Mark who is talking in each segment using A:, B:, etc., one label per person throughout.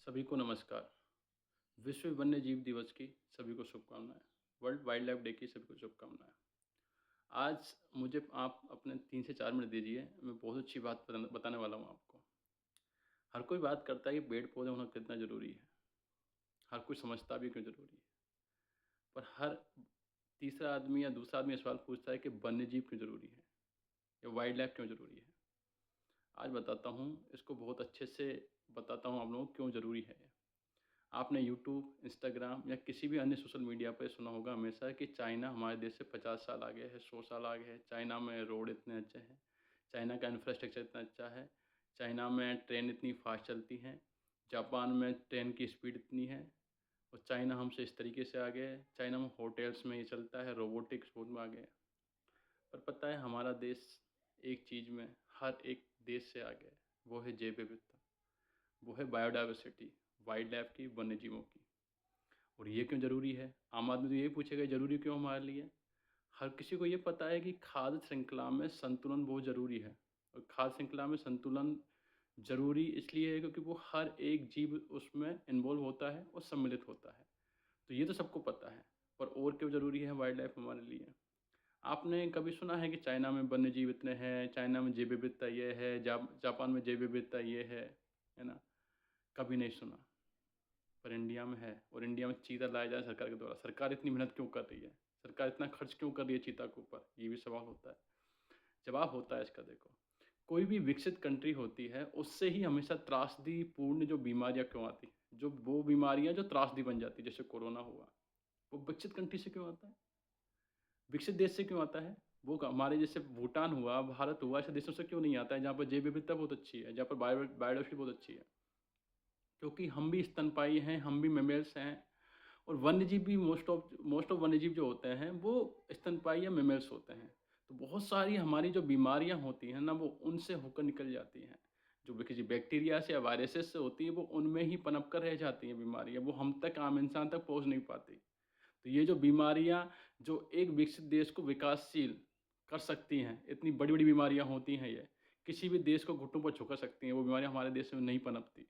A: सभी को नमस्कार। विश्व वन्य जीव दिवस की सभी को शुभकामनाएँ। वर्ल्ड वाइल्ड लाइफ डे की सभी को शुभकामनाएँ। आज मुझे आप अपने 3 से 4 मिनट दीजिए, मैं बहुत अच्छी बात बताने वाला हूँ आपको। हर कोई बात करता है कि पेड़-पौधे होना कितना ज़रूरी है। हर कोई समझता भी क्यों ज़रूरी है। पर हर तीसरा आदमी या दूसरा आदमी ये सवाल पूछता है कि वन्य जीव क्यों ज़रूरी है या वाइल्ड लाइफ क्यों ज़रूरी है। आज बताता हूँ, इसको बहुत अच्छे से बताता हूँ आप लोगों को क्यों ज़रूरी है ये। आपने यूट्यूब, इंस्टाग्राम या किसी भी अन्य सोशल मीडिया पे सुना होगा हमेशा कि चाइना हमारे देश से 50 साल आगे है, 100 साल आगे है। चाइना में रोड इतने अच्छे हैं, चाइना का इंफ्रास्ट्रक्चर इतना अच्छा है, चाइना में ट्रेन इतनी फास्ट चलती हैं, जापान में ट्रेन की स्पीड इतनी है और चाइना हमसे इस तरीके से आगे है। चाइना में होटल्स में ये चलता है, रोबोटिक्स बहुत में आगे है। पर पता है हमारा देश एक चीज़ में हर एक देश से आगे है, वो है जैव विविधता, वो है बायोडायवर्सिटी, वाइल्ड लाइफ की, वन्य जीवों की। और ये क्यों ज़रूरी है? आम आदमी तो यही पूछेगा ज़रूरी क्यों हमारे लिए? हर किसी को ये पता है कि खाद्य श्रृंखला में संतुलन बहुत ज़रूरी है और खाद्य श्रृंखला में संतुलन ज़रूरी इसलिए है क्योंकि वो हर एक जीव उसमें इन्वॉल्व होता है और सम्मिलित होता है। तो ये तो सबको पता है, पर और क्यों ज़रूरी है वाइल्ड लाइफ हमारे लिए? आपने कभी सुना है कि चाइना में वन्य जीव इतने हैं, चाइना में जैव विविधता ये है, जापान में जैव विविधता ये है ना? कभी नहीं सुना। पर इंडिया में है और इंडिया में चीता लाया जाए सरकार के द्वारा। सरकार इतनी मेहनत क्यों कर रही है? सरकार इतना खर्च क्यों कर रही है चीता के ऊपर? ये भी सवाल होता है। जवाब होता है इसका देखो, कोई भी विकसित कंट्री होती है, उससे ही हमेशा त्रासदीपूर्ण जो बीमारियाँ क्यों आती हैं? जो वो बीमारियाँ जो त्रासदी बन जाती हैं, जैसे कोरोना हुआ, वो विकसित कंट्री से क्यों आता है? विकसित देश से क्यों आता है? वो हमारे जैसे भूटान हुआ, भारत हुआ, ऐसे देशों से क्यों नहीं आता है, जहाँ पर जैव विविधता बहुत अच्छी है, जहाँ पर बायोडायवर्सिटी बहुत अच्छी है? क्योंकि हम भी स्तनपायी हैं, हम भी मैमल्स हैं और वन्यजीव भी मोस्ट ऑफ वन्यजीव जो होते हैं वो स्तनपायी या मैमल्स होते हैं। तो बहुत सारी हमारी जो बीमारियाँ होती हैं ना वो उनसे होकर निकल जाती हैं। जो भी किसी बैक्टीरिया से या वायरसेस से होती है वो उनमें ही पनप कर रह जाती हैं बीमारियाँ, वो हम तक आम इंसान तक पहुँच नहीं पाती। तो ये जो बीमारियाँ जो एक विकसित देश को विकासशील कर सकती हैं, इतनी बड़ी-बड़ी बीमारियाँ होती हैं ये, किसी भी देश को घुटनों पर झुका सकती हैं, वो बीमारियाँ हमारे देश में नहीं पनपती।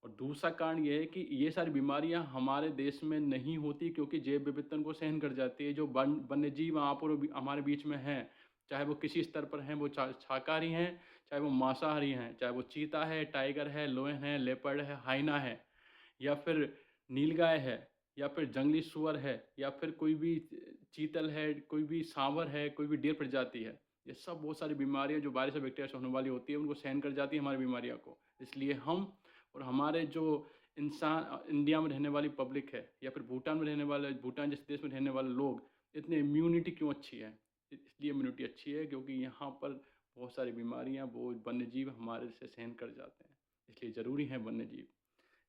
A: और दूसरा कारण ये है कि ये सारी बीमारियाँ हमारे देश में नहीं होती क्योंकि जैव विविधता को सहन कर जाती है। जो वन्यजीव वहाँ पर हमारे बीच में हैं, चाहे वो किसी स्तर पर हैं, वो शाकाहारी हैं, चाहे वो मांसाहारी हैं, चाहे वो चीता है, टाइगर है, लोयन है, लेपर्ड है, हाइना है या फिर नीलगाय है या फिर जंगली सूअर है या फिर कोई भी चीतल है, कोई भी सांभर है, कोई भी डियर प्रजाति है। ये सब बहुत सारी बीमारियाँ जो वायरस या बैक्टीरिया से होने वाली होती है, उनको सहन कर जाती है हमारी बीमारियों को। इसलिए हम और हमारे जो इंडिया में रहने वाली पब्लिक है या फिर भूटान में रहने वाले, भूटान जैसे देश में रहने वाले लोग इतने इम्यूनिटी क्यों अच्छी है? इसलिए इम्यूनिटी अच्छी है क्योंकि यहाँ पर बहुत सारी बीमारियाँ वो वन्यजीव हमारे से सहन कर जाते हैं। इसलिए ज़रूरी हैं वन्यजीव।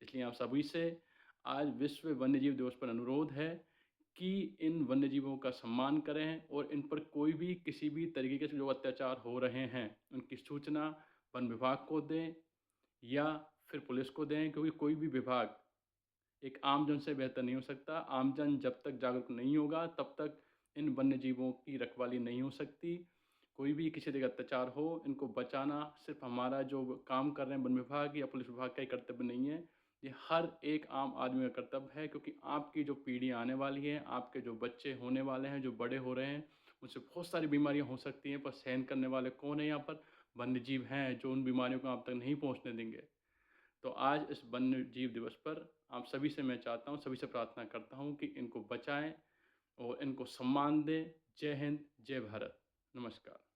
A: इसलिए आप सभी से आज विश्व वन्यजीव दिवस पर अनुरोध है कि इन वन्यजीवों का सम्मान करें और इन पर कोई भी किसी भी तरीके से जो अत्याचार हो रहे हैं, उनकी सूचना वन विभाग को दें या फिर पुलिस को दें, क्योंकि कोई भी विभाग एक आमजन से बेहतर नहीं हो सकता। आमजन जब तक जागरूक नहीं होगा तब तक इन वन्य जीवों की रखवाली नहीं हो सकती। कोई भी किसी तरह का अत्याचार हो, इनको बचाना सिर्फ़ हमारा जो काम कर रहे हैं वन विभाग या पुलिस विभाग का ही कर्तव्य नहीं है। ये हर एक आम आदमी का कर्तव्य है क्योंकि आपकी जो पीढ़ी आने वाली है, आपके जो बच्चे होने वाले हैं, जो बड़े हो रहे हैं, उनसे बहुत सारी बीमारियाँ हो सकती हैं, पर सहन करने वाले कौन है यहाँ पर? वन्यजीव हैं, जो उन बीमारियों को आप तक नहीं पहुँचने देंगे। तो आज इस वन्य जीव दिवस पर आप सभी से मैं चाहता हूँ, सभी से प्रार्थना करता हूँ कि इनको बचाएँ और इनको सम्मान दें। जय हिंद, जय भारत। नमस्कार।